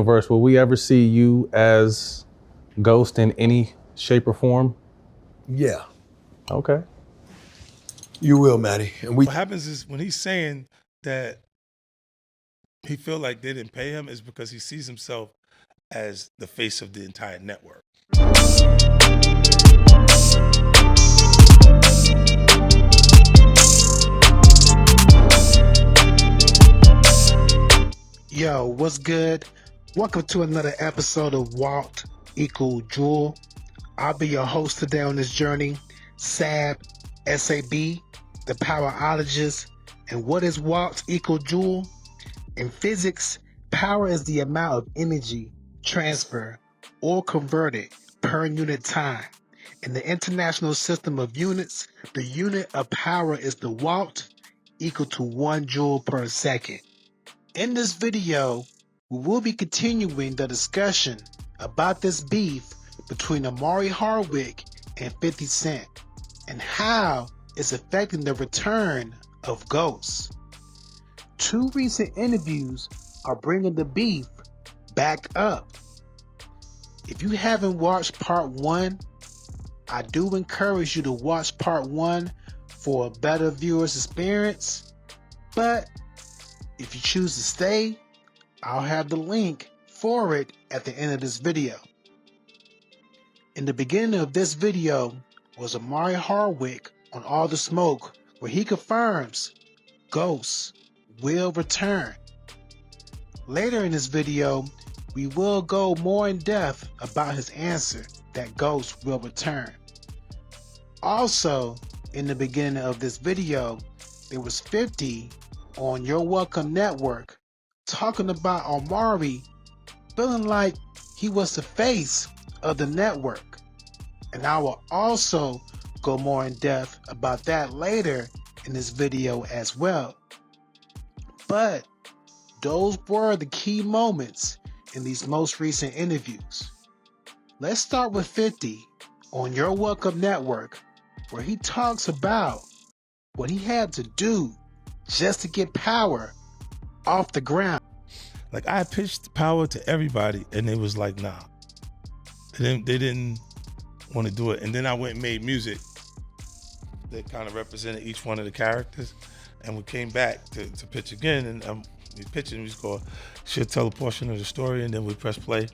verse, will we ever see you as Ghost in any shape or form? Yeah. Okay. You will, Matty. And What happens is when he's saying that he feel like they didn't pay him is because he sees himself as the face of the entire network. Yo, what's good? Welcome to another episode of Walt Equal Jewel. I'll be your host today on this journey. SAB, SAB, the powerologist. And what is Walt equal Joule? In physics, power is the amount of energy transferred or converted per unit time. In the international system of units, the unit of power is the watt, equal to 1 joule per second. In this video, we will be continuing the discussion about this beef between Omari Hardwick and 50 Cent and how it's affecting the return of Ghost. Two recent interviews are bringing the beef back up. If you haven't watched part 1, I do encourage you to watch part 1 for a better viewer's experience, but if you choose to stay, I'll have the link for it at the end of this video. In the beginning of this video was Omari Hardwick on All the Smoke, where he confirms Ghost will return. Later in this video, we will go more in depth about his answer that Ghost will return. Also, in the beginning of this video, there was 50 on Your Welcome Network talking about Omari feeling like he was the face of the network. And I will also go more in depth about that later in this video as well. But those were the key moments in these most recent interviews. Let's start with 50 on Your Welcome Network, where he talks about what he had to do just to get power off the ground. Like, I pitched power to everybody and they was like, nah. They didn't want to do it. And then I went and made music that kind of represented each one of the characters. And we came back to pitch again, and we pitched it, and we just go, she'll tell a portion of the story, and then we press play.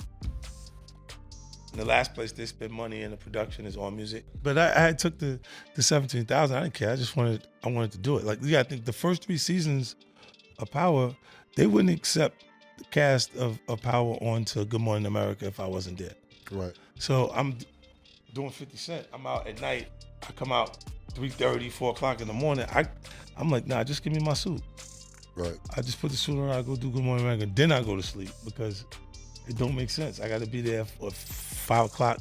And the last place they spend money in the production is on music. But I took the 17,000. I didn't care. I wanted to do it. Like, yeah, I think the first 3 seasons of Power, they wouldn't accept the cast of Power onto Good Morning America if I wasn't there. Right. So I'm doing 50 Cent. I'm out at night. I come out 3:30, 4 o'clock in the morning. I'm like, nah, just give me my suit. Right. I just put the suit on, I go do Good Morning America, then I go to sleep because it don't make sense. I got to be there for 5 o'clock.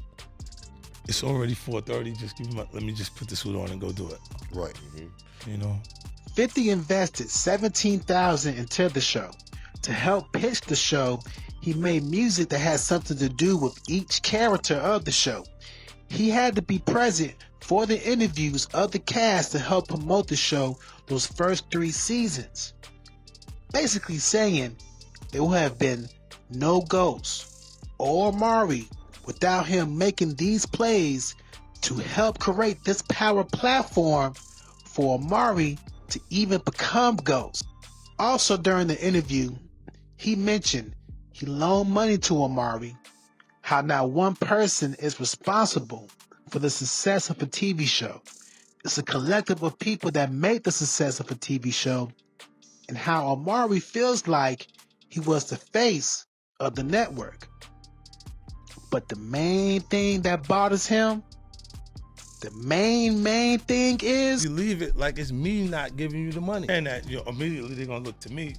It's already 4:30. Let me just put the suit on and go do it. Right. You know. 50 invested $17,000 into the show. To help pitch the show, he made music that had something to do with each character of the show. He had to be present for the interviews of the cast to help promote the show those first 3 seasons. Basically saying there will have been no Ghost or Omari without him making these plays to help create this power platform for Omari to even become Ghost. Also during the interview, he mentioned he loaned money to Omari, how not one person is responsible for the success of a TV show. It's a collective of people that make the success of a TV show, and how Omari feels like he was the face of the network. But the main thing that bothers him, the main thing is, You leave it like it's me not giving you the money. And that, immediately they're going to look to me.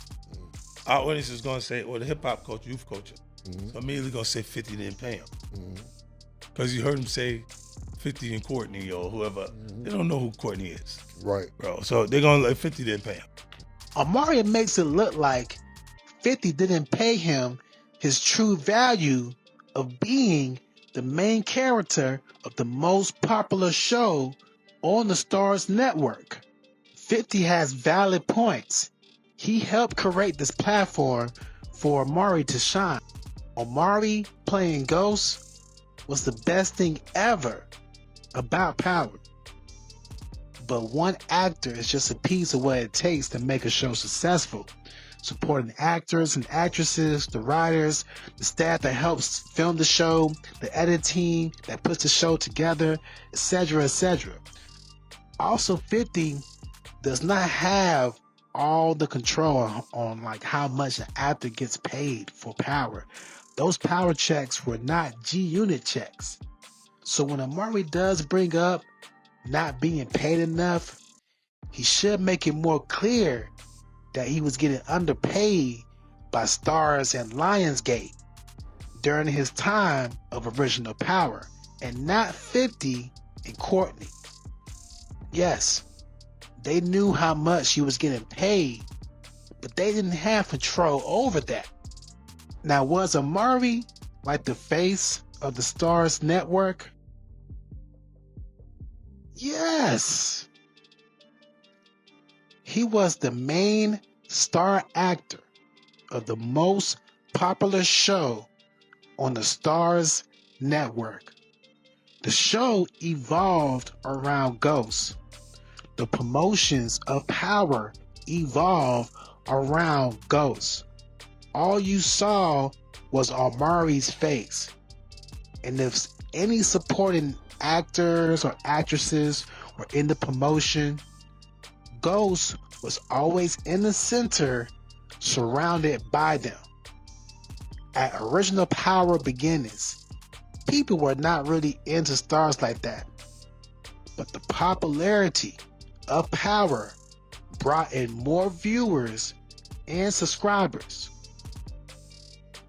Our audience is going to say, or the hip hop coach, youth coach. So immediately going to say 50 didn't pay him. Because you heard him say 50 and Courtney or whoever. They don't know who Courtney is. Right. Bro. So they're going to like 50 didn't pay him. Omari makes it look like 50 didn't pay him his true value of being the main character of the most popular show on the Starz network. 50 has valid points. He helped create this platform for Omari to shine. Omari playing Ghost was the best thing ever about Power. But one actor is just a piece of what it takes to make a show successful. Supporting actors and actresses, the writers, the staff that helps film the show, the edit team that puts the show together, etc., etc. Also, 50 does not have all the control on like how much an actor gets paid for Power. Those Power checks were not G-Unit checks. So when Omari does bring up not being paid enough, he should make it more clear that he was getting underpaid by Starz and Lionsgate during his time of original Power, and not 50 and Courtney. Yes, they knew how much he was getting paid, but they didn't have control over that. Now, was Omari like the face of the Starz network? Yes. He was the main star actor of the most popular show on the Starz network. The show evolved around Ghost. The promotions of Power evolved around Ghost. All you saw was Omari's face. And if any supporting actors or actresses were in the promotion, Ghost was always in the center, surrounded by them. At original Power beginnings, people were not really into Starz like that. But the popularity of Power brought in more viewers and subscribers.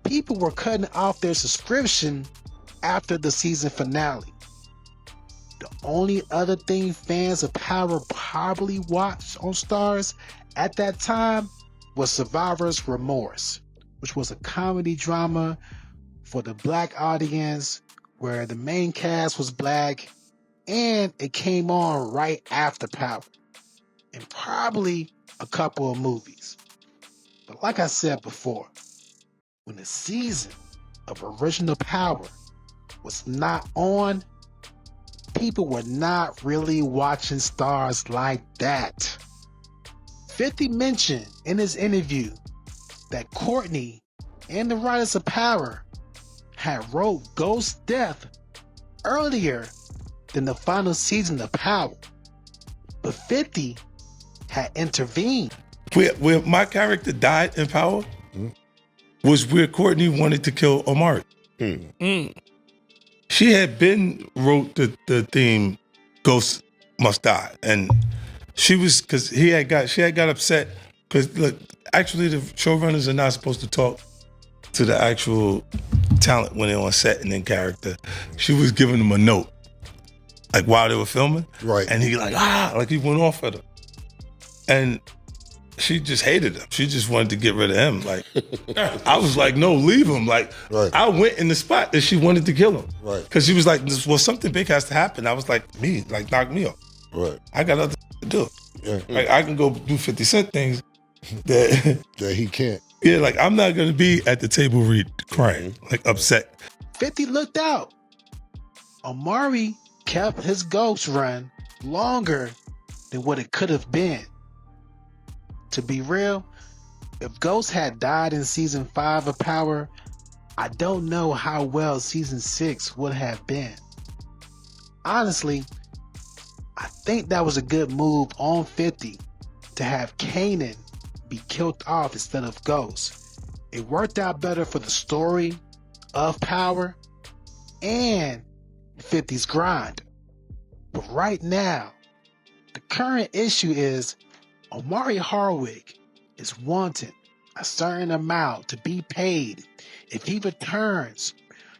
People were cutting off their subscription after the season finale. The only other thing fans of Power probably watched on Starz at that time was Survivor's Remorse, which was a comedy drama for the black audience where the main cast was black, and it came on right after Power, and probably a couple of movies. But like I said before, when the season of original Power was not on, people were not really watching Starz like that. 50 mentioned in his interview that Courtney and the writers of Power had wrote Ghost's death earlier than the final season of Power. But 50 had intervened. Where my character died in Power was where Courtney wanted to kill Omari. She had been wrote the theme Ghost Must Die, and she was, because she had got upset because look, actually the showrunners are not supposed to talk to the actual talent when they're on set and in character. She was giving them a note like while they were filming, Right. and he like he went off at her, and she just hated him. She just wanted to get rid of him. Like, I was like, no, leave him. Like, Right. I went in the spot that she wanted to kill him. Right. Because she was like, well, something big has to happen. I was like, knock me off. Right. I got other to do. Yeah. Like, I can go do 50 Cent things that, That he can't. yeah, like, I'm not going to be at the table crying, like, upset. 50 looked out. Omari kept his Ghost run longer than what it could have been. To be real, if Ghost had died in season 5 of Power, I don't know how well season 6 would have been. Honestly, I think that was a good move on 50 to have Kanan be killed off instead of Ghost. It worked out better for the story of Power and 50's grind. But right now, the current issue is Omari Hardwick is wanting a certain amount to be paid if he returns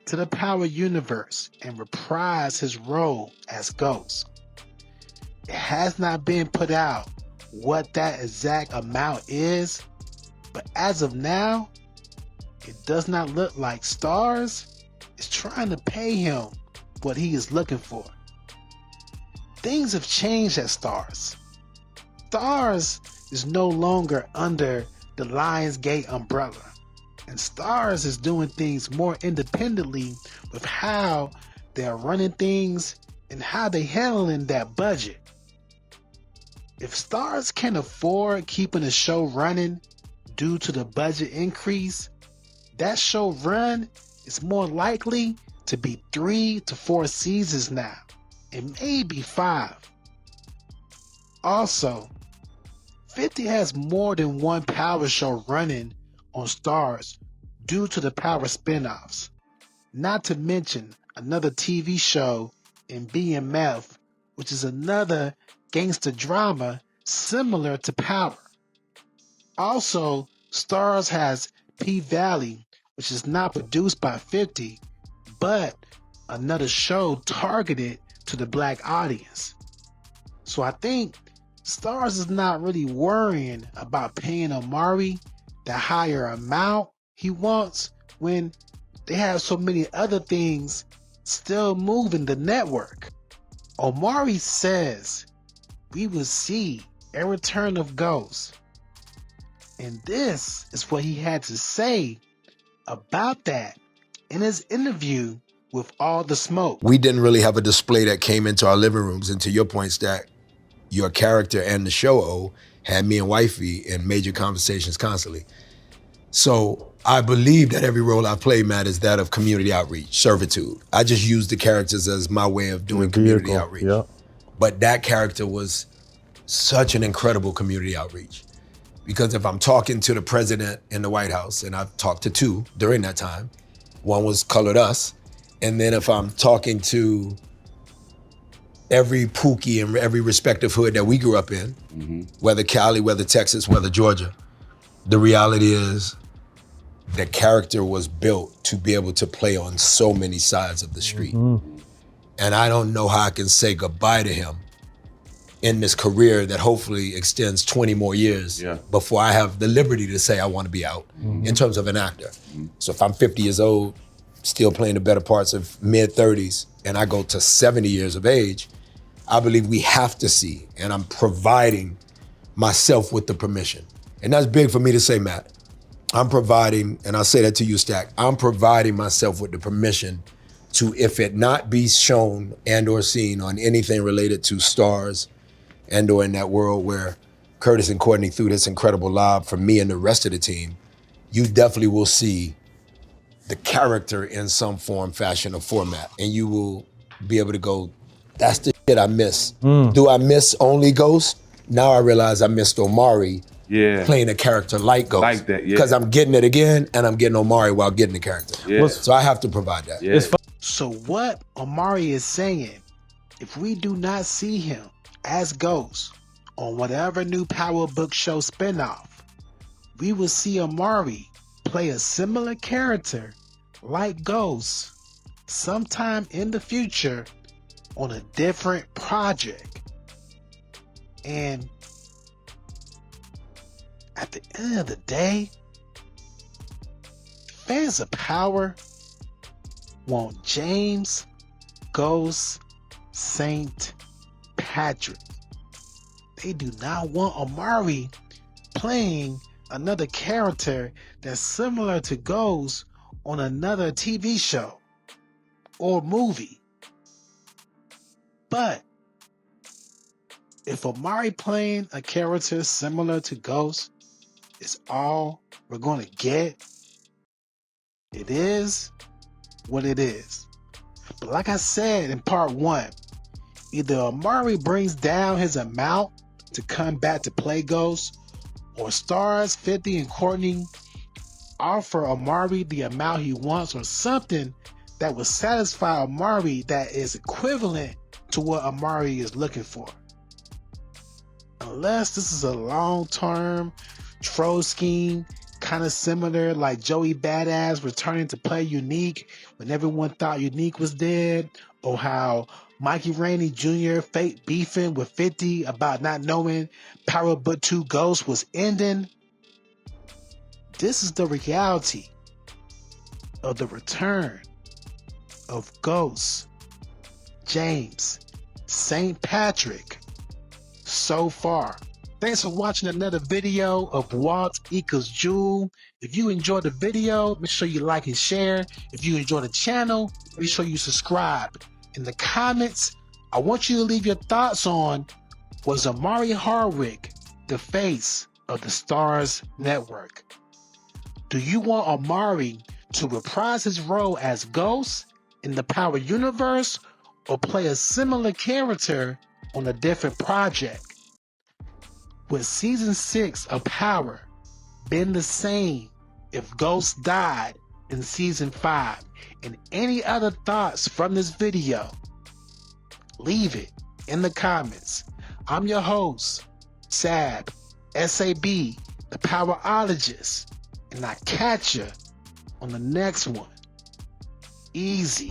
to the Power universe and reprise his role as Ghost. It has not been put out what that exact amount is, but as of now, it does not look like Starz is trying to pay him what he is looking for. Things have changed at Starz. Starz is no longer under the Lionsgate umbrella. And Stars is doing things more independently with how they're running things and how they handling that budget. If Stars can afford keeping a show running due to the budget increase, that show run is more likely to be 3 to 4 seasons now, and maybe 5. Also, 50 has more than one Power show running on Stars due to the Power spinoffs, not to mention another TV show in BMF, which is another gangster drama similar to Power. Also, Stars has P-Valley, which is not produced by 50, but another show targeted to the black audience. So I think Stars is not really worrying about paying Omari the higher amount he wants when they have so many other things still moving the network. Omari says we will see a return of Ghost. And this is what he had to say about that in his interview with All the Smoke. We didn't really have a display that came into our living rooms. And to your point, Stack, your character and the show had me and Wifey in major conversations constantly. So I believe that every role I play, Matt, is that of community outreach, servitude. I just use the characters as my way of doing community outreach. Yep. But that character was such an incredible community outreach. Because if I'm talking to the president in the White House, and I've talked to 2 during that time, one was Colored Us, and then if I'm talking to every Pookie and every respective hood that we grew up in, whether Cali, whether Texas, whether Georgia, the reality is the character was built to be able to play on so many sides of the street. And I don't know how I can say goodbye to him in this career that hopefully extends 20 more years before I have the liberty to say I want to be out in terms of an actor. So if I'm 50 years old, still playing the better parts of mid-30s, and I go to 70 years of age, I believe we have to see, and I'm providing myself with the permission. And that's big for me to say, Matt. I'm providing, and I'll say that to you, Stack, I'm providing myself with the permission to, if it not be shown and or seen on anything related to Stars and or in that world where Curtis and Courtney threw this incredible lob for me and the rest of the team, you definitely will see the character in some form, fashion, or format. And you will be able to go, that's the shit I miss. Do I miss only Ghost? Now I realize I missed Omari playing a character like Ghost. Like that, yeah. Because I'm getting it again, and I'm getting Omari while getting the character. Yeah. So I have to provide that. Yeah. So what Omari is saying, if we do not see him as Ghost on whatever new Power Book show spinoff, we will see Omari play a similar character like Ghost sometime in the future on a different project. And at the end of the day, fans of Power want James Ghost St. Patrick. They do not want Omari playing another character that's similar to Ghost on another TV show or movie. But if Omari playing a character similar to Ghost is all we're going to get, it is what it is. But like I said in part 1, either Omari brings down his amount to come back to play Ghost, or Stars, 50, and Courtney offer Omari the amount he wants, or something that will satisfy Omari that is equivalent to what Omari is looking for. Unless this is a long-term troll scheme, kind of similar like Joey Badass returning to play Unique when everyone thought Unique was dead, or how Mikey Rainey Jr. fake beefing with 50 about not knowing Power Book 2 Ghost was ending. This is the reality of the return of Ghost James St. Patrick so far Thanks for watching another video of Walt equals Jewel. If you enjoyed the video, make sure you like and share. If you enjoy the channel, make sure you subscribe. In the comments, I want you to leave your thoughts on, was Omari Hardwick the face of the Starz Network? Do you want Omari to reprise his role as Ghost in the Power universe or play a similar character on a different project? Would season 6 of Power been the same if Ghost died in season 5? And any other thoughts from this video, leave it in the comments. I'm your host, Sab, S-A-B, the Powerologist, and I catch you on the next one. Easy.